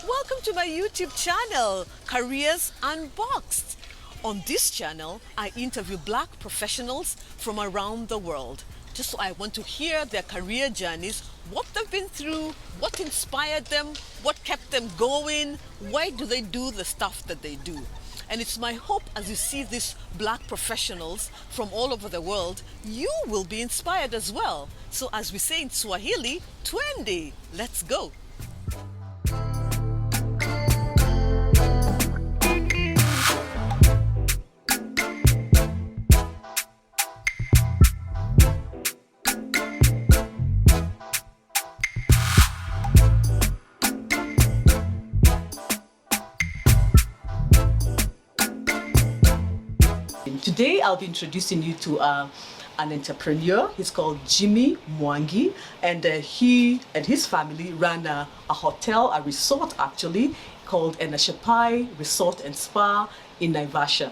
Welcome to my YouTube channel, Careers Unboxed. On this channel, I interview black professionals from around the world. Just so I want to hear their career journeys, what they've been through, what inspired them, what kept them going, why do they do the stuff that they do. And it's my hope as you see these black professionals from all over the world, you will be inspired as well. So as we say in Swahili, twende, let's go. Today I'll be introducing you to an entrepreneur. He's called Jimmy Mwangi, and he and his family ran a hotel, a resort actually, called Enashipai Resort and Spa in Naivasha,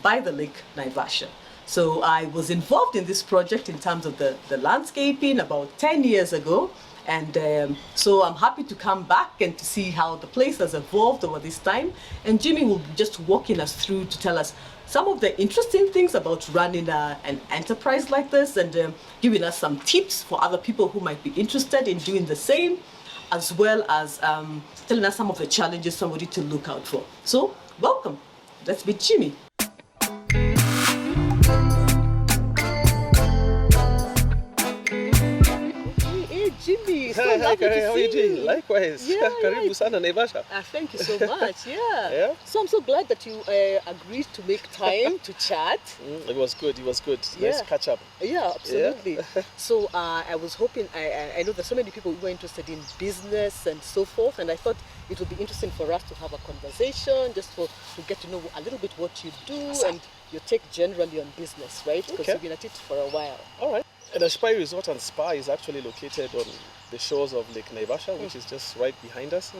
by the lake Naivasha. So I was involved in this project in terms of the landscaping about 10 years ago. And so I'm happy to come back and to see how the place has evolved over this time. And Jimmy will be just walking us through to tell us some of the interesting things about running an enterprise like this, and giving us some tips for other people who might be interested in doing the same, as well as telling us some of the challenges somebody to look out for. So welcome, let's meet Jimmy. Jimmy, so hi, lovely to how are see you doing? Likewise. Yeah, Karibu sana Naivasha. thank you so much. Yeah. Yeah. So I'm so glad that you agreed to make time to chat. It was good. Nice Yeah. catch up. Yeah, absolutely. Yeah. So I was hoping, I know there's so many people who are interested in business and so forth, and I thought it would be interesting for us to have a conversation, just to get to know a little bit what you do and your take generally on business, right? Because you've been at it for a while. All right. Enashipai Resort and Spa is actually located on the shores of Lake Naivasha, which is just right behind us.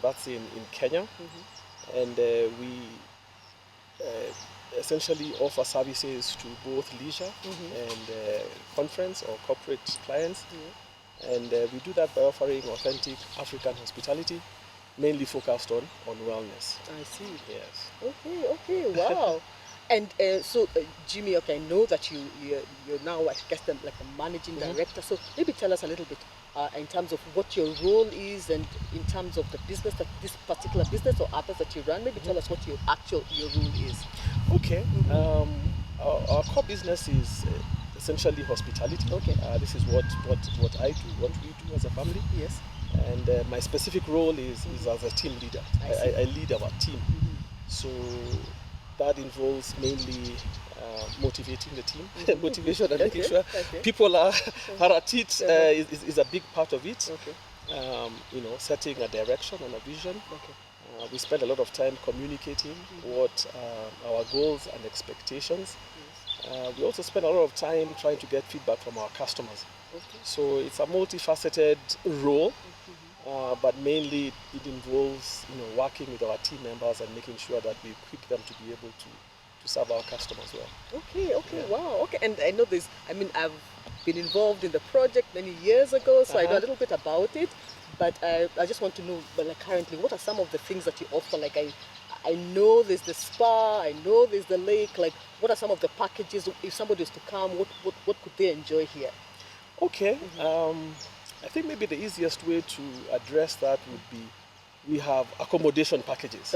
That's in Kenya. And we essentially offer services to both leisure and conference or corporate clients. And we do that by offering authentic African hospitality, mainly focused on wellness. I see. Yes. Okay, wow. And so, Jimmy, okay, I know that you're now, I guess, like a managing director. So maybe tell us a little bit in terms of what your role is, and in terms of the business, that this particular business or others that you run. Maybe tell us what your role is. Okay. Our core business is essentially hospitality. Okay. This is what I do, what we do as a family. Yes. And my specific role is as a team leader. I lead our team. So that involves mainly motivating the team, motivation, and making sure people are at it is a big part of it. Setting a direction and a vision. We spend a lot of time communicating what our goals and expectations. We also spend a lot of time trying to get feedback from our customers. So it's a multifaceted role. But mainly it involves working with our team members and making sure that we equip them to be able to serve our customers well. Okay, wow, okay. And I know this, I've been involved in the project many years ago, so I know a little bit about it, but I just want to know, like, currently, what are some of the things that you offer? Like, I know there's the spa, I know there's the lake, like, what are some of the packages? If somebody was to come, what could they enjoy here? Okay. I think maybe the easiest way to address that would be we have accommodation packages,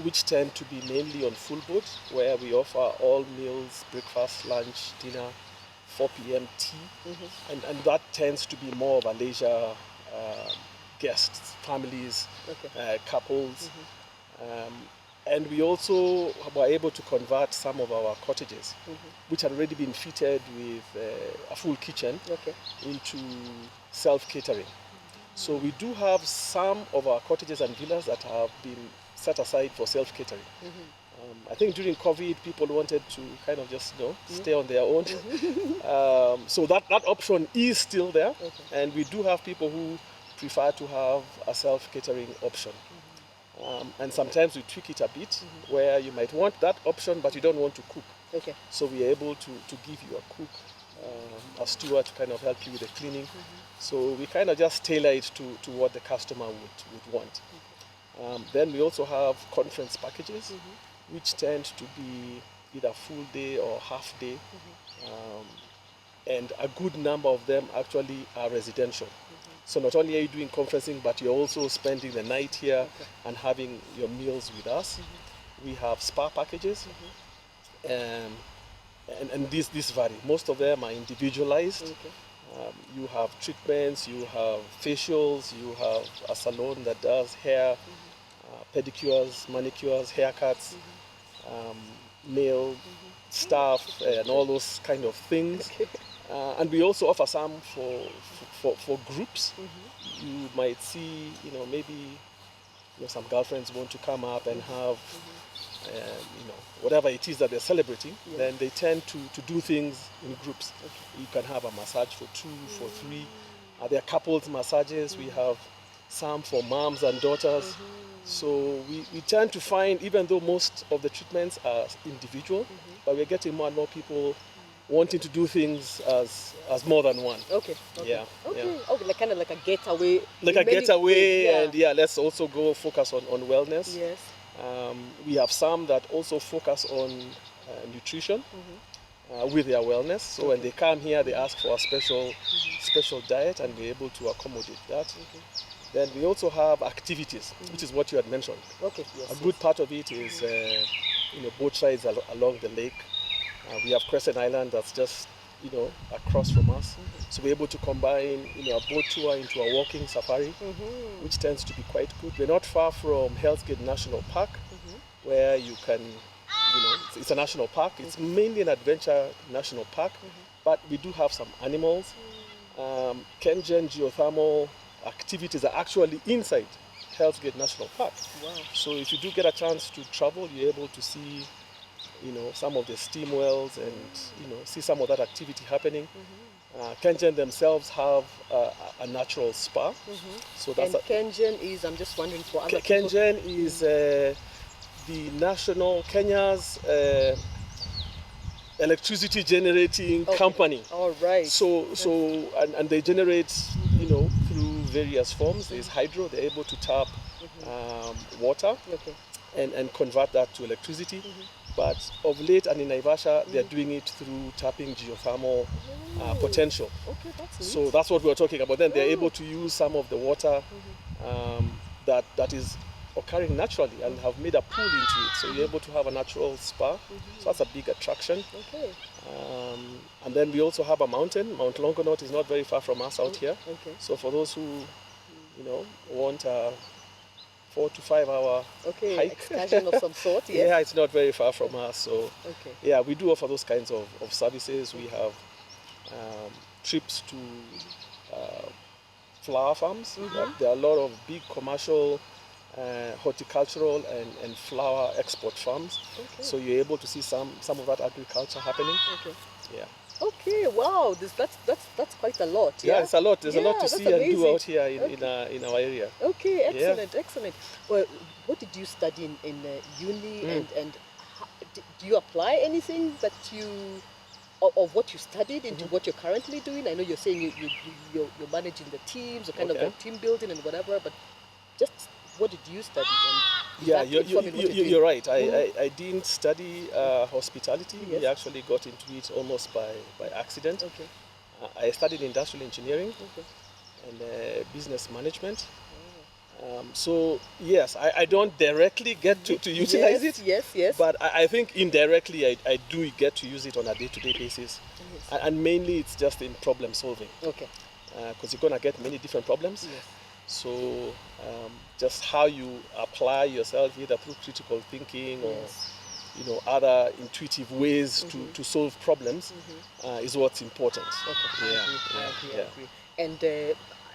which tend to be mainly on full board, where we offer all meals, breakfast, lunch, dinner, 4 p.m. tea, and that tends to be more of a leisure guests, families, couples. And we also were able to convert some of our cottages, which had already been fitted with a full kitchen, into self-catering. So we do have some of our cottages and villas that have been set aside for self-catering. I think during COVID, people wanted to kind of just stay on their own. So that option is still there, and we do have people who prefer to have a self-catering option. And sometimes we tweak it a bit, where you might want that option, but you don't want to cook. So we are able to give you a cook, a steward to kind of help you with the cleaning. So we kind of just tailor it to what the customer would want. Then we also have conference packages, which tend to be either full day or half day. And a good number of them actually are residential. So not only are you doing conferencing, but you're also spending the night here and having your meals with us. We have spa packages, and these vary. Most of them are individualized. You have treatments, you have facials, you have a salon that does hair, pedicures, manicures, haircuts, nail stuff, and all those kind of things. And we also offer some for groups. You might see, maybe some girlfriends want to come up and have, whatever it is that they're celebrating. Then they tend to do things in groups. You can have a massage for 2, for 3. There are couples massages. We have some for moms and daughters. So we tend to find, even though most of the treatments are individual, but we're getting more and more people wanting to do things as more than one. Yeah. Like kind of like a getaway. Like a getaway, and let's also go focus on wellness. Yes. We have some that also focus on nutrition with their wellness. So when they come here, they ask for a special diet, and we're able to accommodate that. Then we also have activities, which is what you had mentioned. A good part of it is boat rides along the lake. We have Crescent Island that's just across from us. So we're able to combine a boat tour into a walking safari, which tends to be quite good. We're not far from Hell's Gate National Park, where you can, it's a national park. It's mainly an adventure national park, but we do have some animals. Kengen geothermal activities are actually inside Hell's Gate National Park. Wow. So if you do get a chance to travel, you're able to see some of the steam wells and see some of that activity happening. Kengen themselves have a natural spa. So that's Kengen is, I'm just wondering for other Kengen is the national Kenya's electricity generating company. All right. So and they generate through various forms. There's hydro. They're able to tap water and convert that to electricity. But of late and in Naivasha, they're doing it through tapping geothermal potential. That's neat. So that's what we were talking about. Then they're able to use some of the water that is occurring naturally and have made a pool into it. So you're able to have a natural spa. So that's a big attraction. And then we also have a mountain. Mount Longonot is not very far from us out here. So for those who, want a 4 to 5 hour hike. Excursion of some sort, yes. Yeah, it's not very far from us. So yeah, we do offer those kinds of services. We have trips to flower farms. There are a lot of big commercial horticultural and flower export farms. So you're able to see some of that agriculture happening. Yeah. Okay, wow, that's quite a lot. Yeah, it's a lot. There's a lot to see and do out here in our area. Okay, excellent. Well, what did you study in uni, and how, do you apply anything that of what you studied into what you're currently doing? I know you're saying you're managing the teams, or kind of like team building and whatever, but just what did you study? And you're right. I didn't study hospitality. We actually got into it almost by accident. I studied industrial engineering and business management. So yes, I don't directly get to utilize it. Yes. But I think indirectly I do get to use it on a day-to-day basis. And mainly it's just in problem solving. Because you're going to get many different problems. So just how you apply yourself, either through critical thinking or other intuitive ways to solve problems, is what's important. I agree. And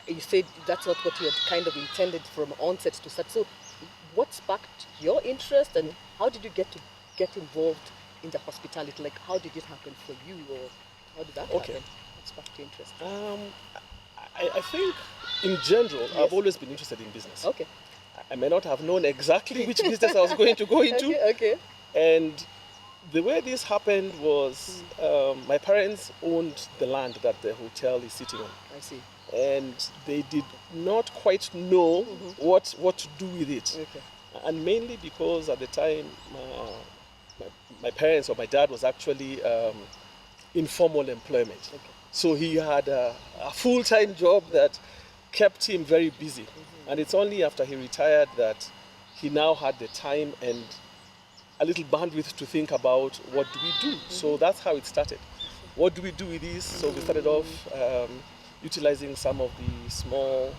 you said that's not what you had kind of intended from onset to start. So what sparked your interest, and how did you get involved in the hospitality? Like, how did it happen for you, or how did that happen? What sparked your interest? I think in general, I've always been interested in business. I may not have known exactly which business I was going to go into. And the way this happened was my parents owned the land that the hotel is sitting on. I see. and they did not quite know what to do with it. Okay. And mainly because at the time my parents or my dad was actually informal employment. Okay. So he had a full-time job that kept him very busy. And it's only after he retired that he now had the time and a little bandwidth to think about what do we do. So that's how it started. What do we do with this? So we started off utilizing some of the small,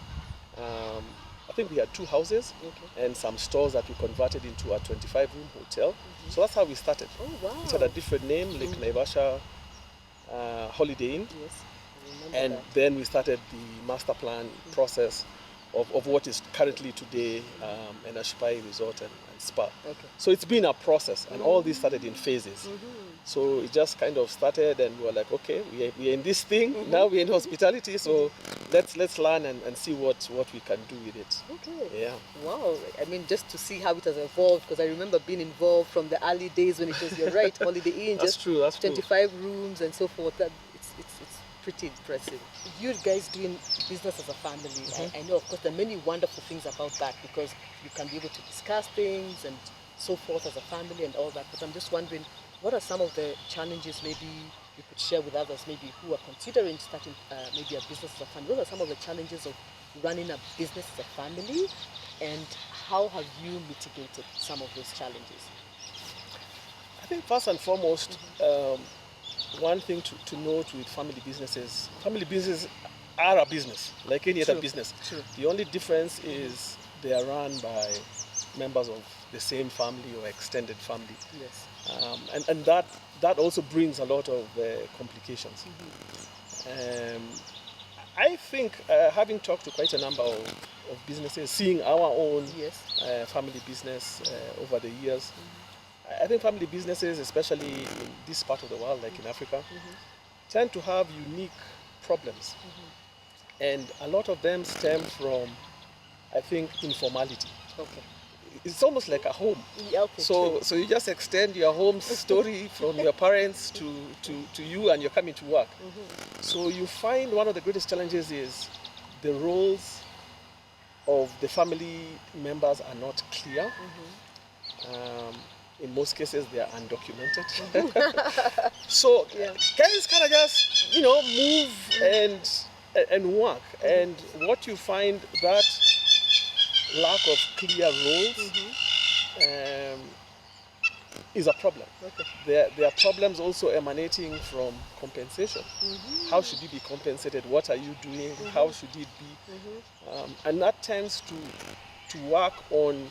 I think we had 2 houses and some stores that we converted into a 25-room hotel. So that's how we started. Oh, wow. It had a different name, like Naivasha Holiday Inn. Yes, and then we started the master plan process of what is currently today Enashipai Resort and Spa. Okay. So it's been a process, and all this started in phases. So it just kind of started, and we were like, okay, we're in this thing, now we're in hospitality, so let's learn and see what we can do with it. Okay. Yeah. Wow. I mean, just to see how it has evolved, because I remember being involved from the early days when it was, you're right, Holiday Inn, that's just true, that's 25 rooms and so forth. It's pretty impressive. You guys doing business as a family, I know, of course, there are many wonderful things about that, because you can be able to discuss things and so forth as a family and all that. But I'm just wondering, what are some of the challenges maybe you could share with others, maybe who are considering starting maybe a business as a family? What are some of the challenges of running a business as a family, and how have you mitigated some of those challenges? I think first and foremost, one thing to note with family businesses are a business, like any other business. True. The only difference is they are run by members of the same family or extended family. Yes. And that also brings a lot of complications. I think having talked to quite a number of businesses, seeing our own family business over the years, I think family businesses, especially in this part of the world, like in Africa, tend to have unique problems. And a lot of them stem from, I think, informality. Okay. It's almost like a home. Yeah, okay, so you just extend your home story from your parents to you, and you're coming to work. So you find one of the greatest challenges is the roles of the family members are not clear. In most cases, they are undocumented. So guys kind of just, move and work. And what you find, that lack of clear roles is a problem. Okay. There are problems also emanating from compensation. How should you be compensated? What are you doing? How should it be? And that tends to work on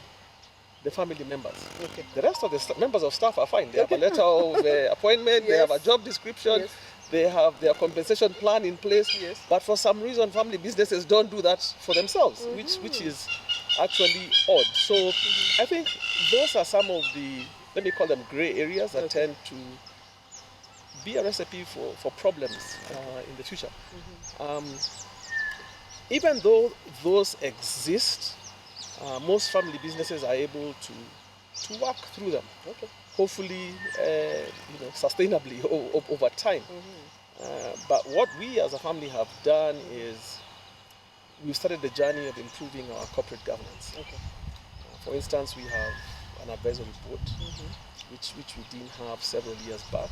the family members. Okay. The rest of the members of staff are fine. They have a letter of appointment, they have a job description, they have their compensation plan in place. But for some reason, family businesses don't do that for themselves, which is actually odd. So I think those are some of the, let me call them gray areas that tend to be a recipe for problems in the future. Even though those exist, most family businesses are able to work through them, hopefully sustainably over time. But what we as a family have done is we've started the journey of improving our corporate governance. For instance, we have an advisory board, which we didn't have several years back.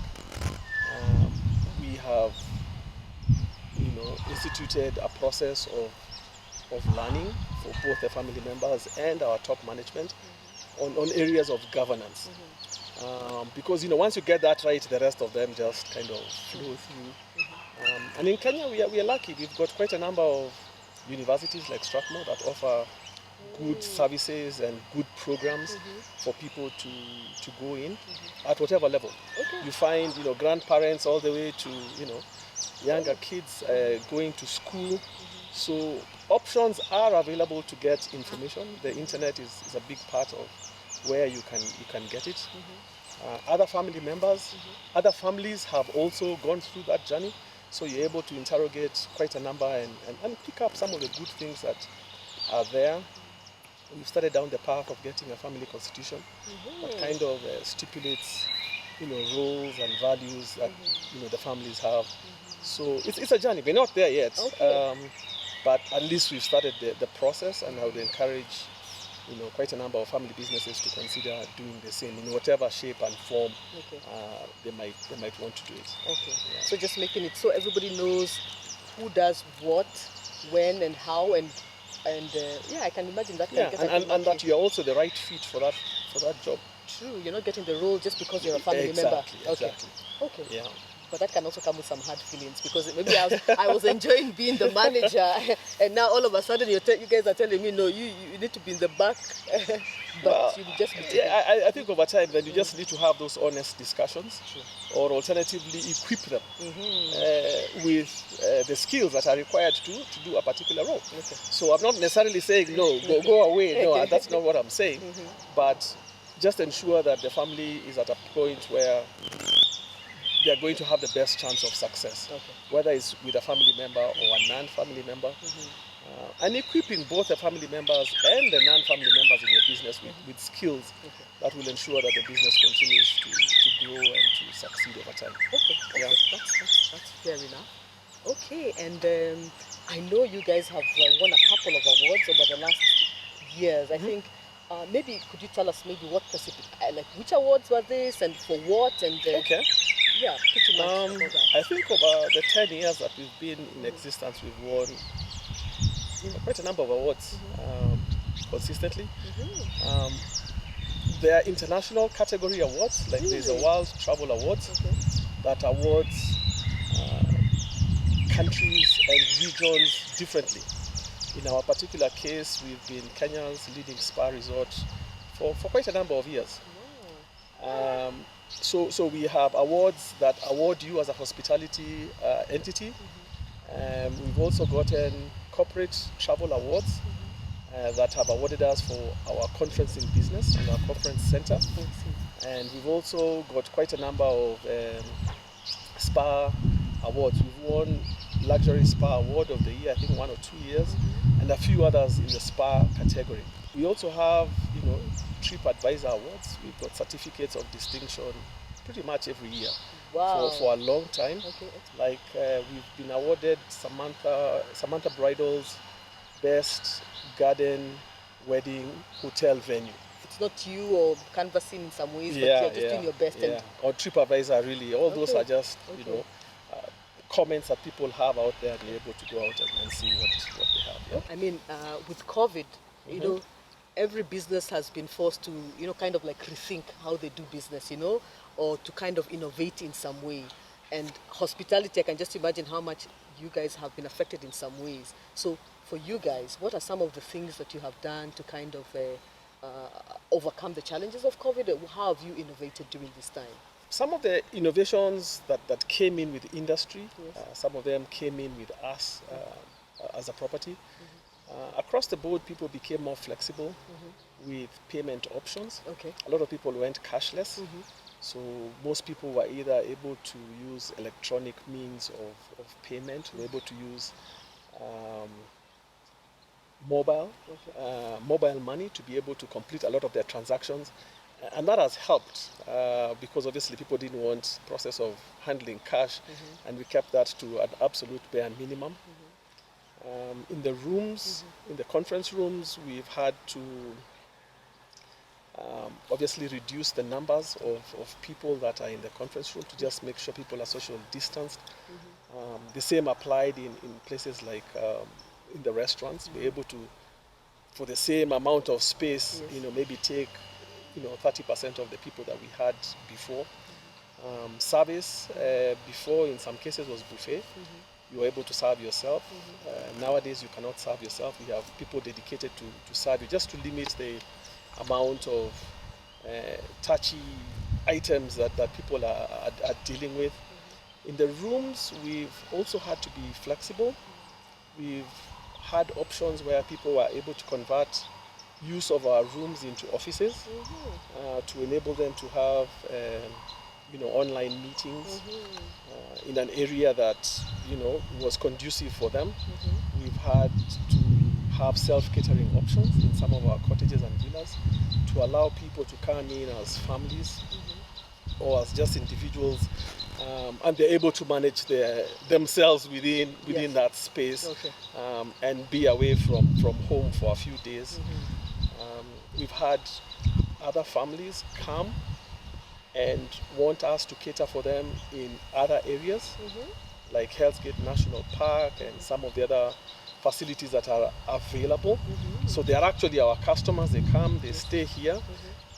We have instituted a process of learning for both the family members and our top management on areas of governance. Because once you get that right, the rest of them just kind of flow through. And in Kenya, we are lucky. We've got quite a number of universities like Strathmore that offer good services and good programs for people to go in at whatever level. You find grandparents all the way to younger kids going to school. So options are available to get information. The internet is a big part of where you can get it. Other family members, other families have also gone through that journey. So you're able to interrogate quite a number and pick up some of the good things that are there. We've started down the path of getting a family constitution that kind of stipulates roles and values that the families have. So it's a journey. We're not there yet. But at least we've started the process, and I would encourage quite a number of family businesses to consider doing the same in whatever shape and form they might want to do it. Okay. Yeah. So just making it so everybody knows who does what, when, and how, and yeah, I can imagine that. And that you're also the right fit for that job. True. You're not getting the role just because you're a family member. Exactly. Okay. Yeah. But that can also come with some hard feelings, because maybe I was enjoying being the manager, and now all of a sudden you guys are telling me, no, you need to be in the back, but you just be taken. I think over time then you just need to have those honest discussions. True. Or alternatively equip them with the skills that are required to do a particular role. Okay. So I'm not necessarily saying no, go away. No, that's not what I'm saying. But just ensure that the family is at a point where they are going to have the best chance of success, whether it's with a family member or a non-family member. And equipping both the family members and the non-family members in your business with skills that will ensure that the business continues to grow and to succeed over time. Okay. Yeah. That's fair enough. Okay, and I know you guys have won a couple of awards over the last years. I think maybe could you tell us maybe what like which awards were this and for what? And okay. Yeah, pretty much. I think over the 10 years that we've been in existence, we've won quite a number of awards consistently. There are international category awards, like there's a World Travel Awards that awards countries and regions differently. In our particular case, we've been Kenya's leading spa resort for quite a number of years. So we have awards that award you as a hospitality entity. We've also gotten corporate travel awards that have awarded us for our conferencing business and our conference center. And we've also got quite a number of spa awards. We've won Luxury Spa Award of the Year, I think 1 or 2 years, and a few others in the spa category. We also have, TripAdvisor awards. We've got certificates of distinction pretty much every year. Wow. For a long time. Okay. Like we've been awarded Samantha Bridal's Best Garden Wedding Hotel Venue. It's not you or canvassing in some ways, but you're just doing your best. Yeah. Or TripAdvisor, really. All those are just, comments that people have out there, and you're able to go out and see what they have. Yeah? I mean, with COVID, every business has been forced to, kind of like rethink how they do business, or to kind of innovate in some way. And hospitality, I can just imagine how much you guys have been affected in some ways. So for you guys, what are some of the things that you have done to kind of overcome the challenges of COVID? How have you innovated during this time? Some of the innovations that came in with industry, some of them came in with us as a property. Across the board, people became more flexible with payment options. Okay. A lot of people went cashless. So most people were either able to use electronic means of payment, were able to use mobile money to be able to complete a lot of their transactions. And that has helped because obviously people didn't want the process of handling cash, and we kept that to an absolute bare minimum. In the rooms, in the conference rooms, we've had to obviously reduce the numbers of people that are in the conference room to just make sure people are social distanced. The same applied in places like in the restaurants. We're able to, for the same amount of space, maybe take 30% of the people that we had before. Service before in some cases was buffet. You were able to serve yourself. Nowadays you cannot serve yourself. We have people dedicated to serve you, just to limit the amount of touchy items that people are dealing with. In the rooms, we've also had to be flexible. We've had options where people were able to convert use of our rooms into offices to enable them to have online meetings in an area that was conducive for them. We've had to have self-catering options in some of our cottages and villas to allow people to come in as families or as just individuals and they're able to manage themselves within Yes. that space, Okay. and be away from home for a few days. We've had other families come and want us to cater for them in other areas, like Hell's Gate National Park and some of the other facilities that are available. So they are actually our customers. They come, they stay here,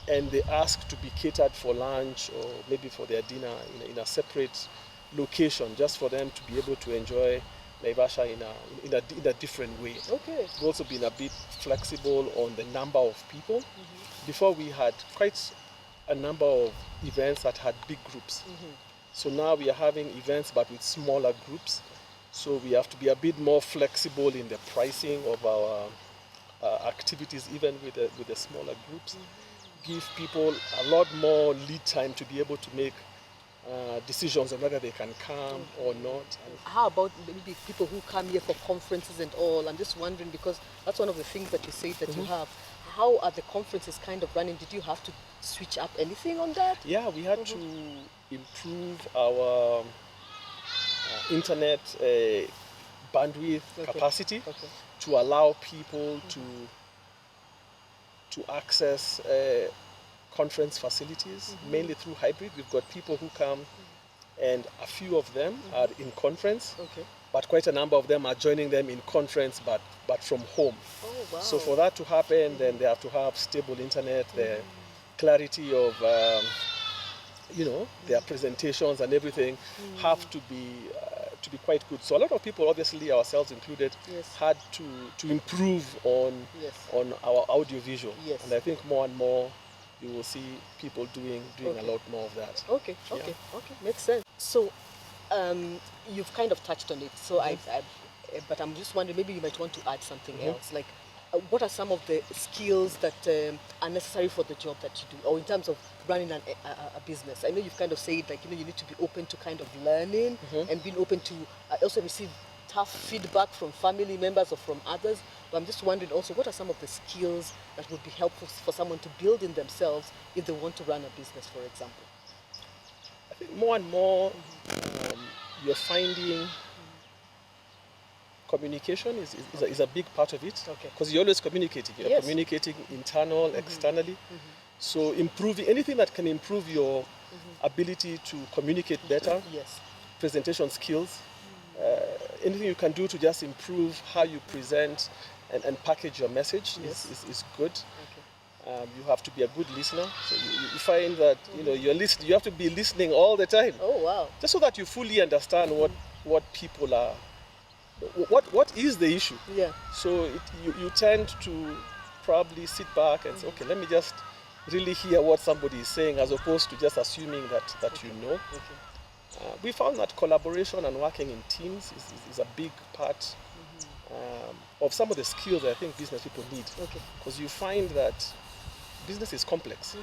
and they ask to be catered for lunch or maybe for their dinner in a separate location, just for them to be able to enjoy Naivasha in a different way. Okay. We've also been a bit flexible on the number of people. Before we had quite a number of events that had big groups. So now we are having events but with smaller groups. So we have to be a bit more flexible in the pricing of our activities, even with the smaller groups. Give people a lot more lead time to be able to make decisions on whether they can come or not. How about maybe people who come here for conferences and all? I'm just wondering, because that's one of the things that you say that you have. How are the conferences kind of running? Did you have to switch up anything on that? Yeah, we had to improve our internet bandwidth capacity to allow people to access conference facilities, mainly through hybrid. We've got people who come, and a few of them are in conference, but quite a number of them are joining them in conference, but from home. Oh, wow. So for that to happen, then they have to have stable internet, the clarity of their presentations and everything have to be quite good. So a lot of people, obviously ourselves included, had to improve on our audio visual. And I think more and more you will see people doing a lot more of that. Okay, makes sense. So you've kind of touched on it. So but I'm just wondering, maybe you might want to add something else. Like, what are some of the skills that are necessary for the job that you do, or in terms of running a business? I know you've kind of said, like, you need to be open to kind of learning and being open to also receive tough feedback from family members or from others. But I'm just wondering also, what are some of the skills that would be helpful for someone to build in themselves if they want to run a business, for example? I think more and more you're finding communication is a big part of it, because you're always communicating. You're communicating internal, externally. So improving anything that can improve your ability to communicate better, presentation skills, anything you can do to just improve how you present and package your message is good. You have to be a good listener. So you find that you have to be listening all the time. Oh, wow. Just so that you fully understand what people are. What is the issue? Yeah. So you tend to probably sit back and say, okay, let me just really hear what somebody is saying, as opposed to just assuming that you know. We found that collaboration and working in teams is a big part of some of the skills I think business people need. Because you find that business is complex,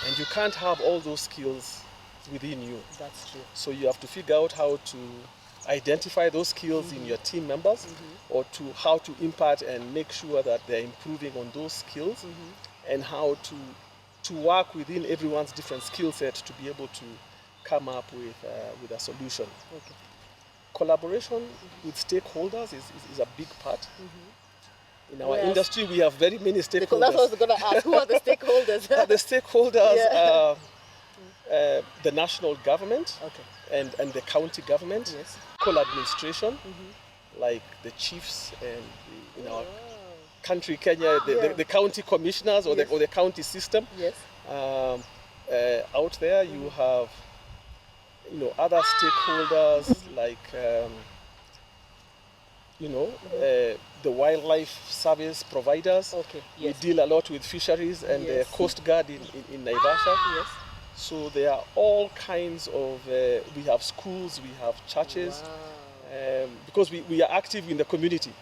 and you can't have all those skills within you. That's true. So you have to figure out how to identify those skills in your team members, or to how to impart and make sure that they're improving on those skills, and how to work within everyone's different skill set to be able to come up with a solution. Collaboration with stakeholders is a big part. In our industry, we have very many stakeholders. That's what I was going to ask. Who are the stakeholders? The stakeholders are the national government and the county government, local administration, like the chiefs, and in our country, Kenya, the county commissioners or the county system. Out there, you have other stakeholders like the wildlife service providers. We deal a lot with fisheries and the Coast Guard in Naivasha. So there are all kinds of, we have schools, we have churches, because we are active in the community.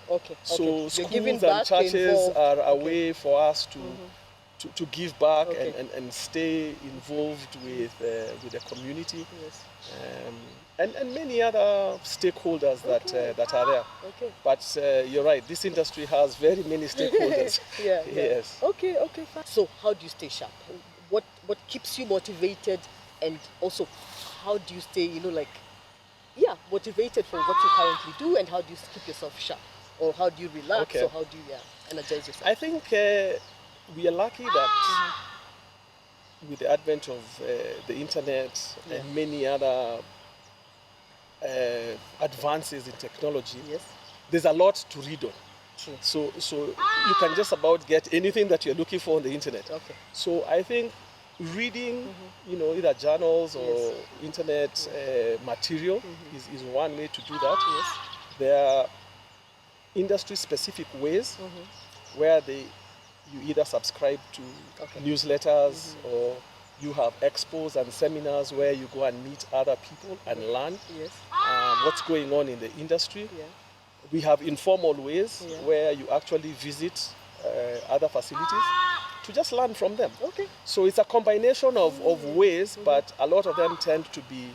So schools and churches are a way for us to give back and stay involved with the community. And many other stakeholders that are there. But you're right, this industry has very many stakeholders. Yes. Okay, fine. So how do you stay sharp? What keeps you motivated, and also how do you stay, motivated for what you currently do, and how do you keep yourself sharp? Or how do you relax, or how do you energize yourself? I think we are lucky that with the advent of the internet and many other advances in technology, there's a lot to read on. True. So you can just about get anything that you're looking for on the internet. Okay. So I think reading, either journals or internet material is one way to do that. Yes. There are industry-specific ways where you either subscribe to newsletters or you have expos and seminars where you go and meet other people and learn what's going on in the industry. Yeah. We have informal ways where you actually visit other facilities to just learn from them. Okay. So it's a combination of ways, but a lot of them tend to be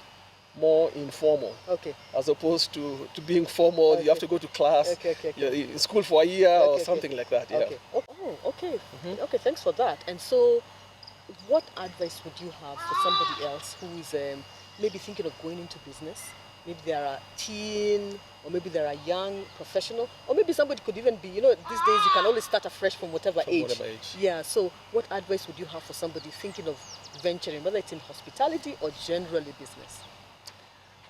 more informal. Okay. As opposed to being formal, you have to go to class, you're in school for a year or something like that. Yeah. Okay. Oh, okay. Okay, thanks for that. And so, what advice would you have for somebody else who is maybe thinking of going into business? Maybe they're a teen, or maybe they're a young professional, or maybe somebody could even be, these days you can always start afresh from whatever age. Yeah, so what advice would you have for somebody thinking of venturing, whether it's in hospitality or generally business?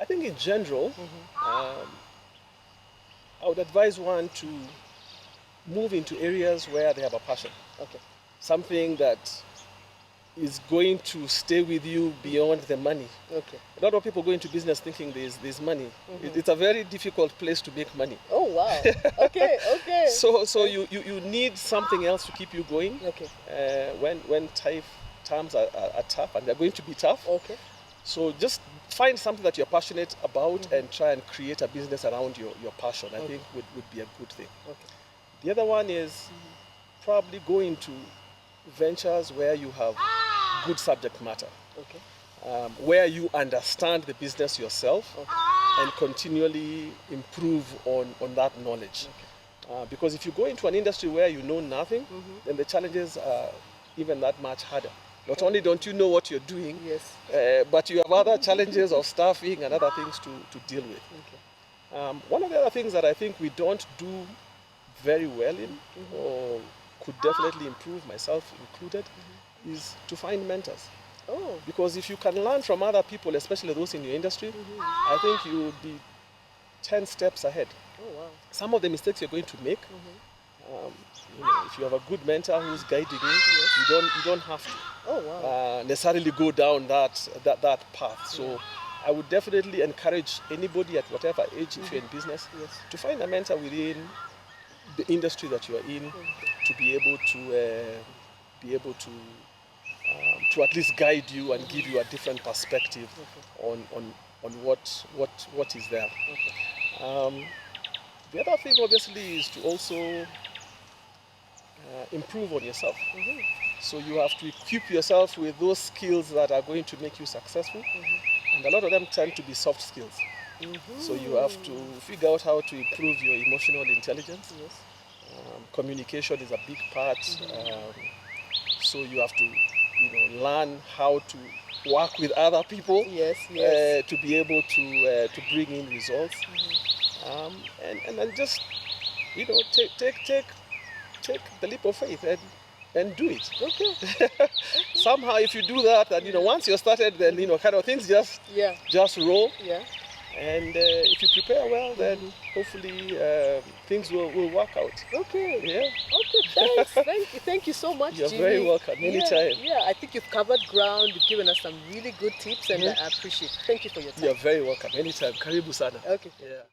I think in general, I would advise one to move into areas where they have a passion. Okay. Something that is going to stay with you beyond the money. Okay. A lot of people go into business thinking there's money. It's a very difficult place to make money. Oh wow. Okay. So you need something else to keep you going. Okay. When times are tough, and they're going to be tough. Okay. So just find something that you're passionate about and try and create a business around your passion. I think would be a good thing. Okay. The other one is probably go into ventures where you have good subject matter. Okay. Where you understand the business yourself and continually improve on that knowledge. Okay. Because if you go into an industry where you know nothing, then the challenges are even that much harder. Not only don't you know what you're doing, but you have other challenges of staffing and other things to deal with. Okay. One of the other things that I think we don't do very well in, or could definitely improve, myself included, is to find mentors. Oh. Because if you can learn from other people, especially those in your industry, I think you would be 10 steps ahead. Oh, wow. Some of the mistakes you're going to make, if you have a good mentor who's guiding you, you don't have to necessarily go down that path. So I would definitely encourage anybody at whatever age, if you're in business, to find a mentor within the industry that you are in, to be able to at least guide you and give you a different perspective on what is there. The other thing obviously is to also improve on yourself. So you have to equip yourself with those skills that are going to make you successful, and a lot of them tend to be soft skills. So you have to figure out how to improve your emotional intelligence. Communication is a big part. So you have to, learn how to work with other people to be able to bring in results. And then just, take the leap of faith and do it. Okay. Somehow, if you do that, and once you're started, then kind of things just roll. Yeah. And if you prepare well, then hopefully things will work out. Okay. Yeah. Okay, thanks. Thank you so much, You're Jimmy. very welcome. Anytime. Yeah, I think you've covered ground. You've given us some really good tips, and I appreciate it. Thank you for your time. You're very welcome. Anytime. Karibu sana. Okay. Yeah.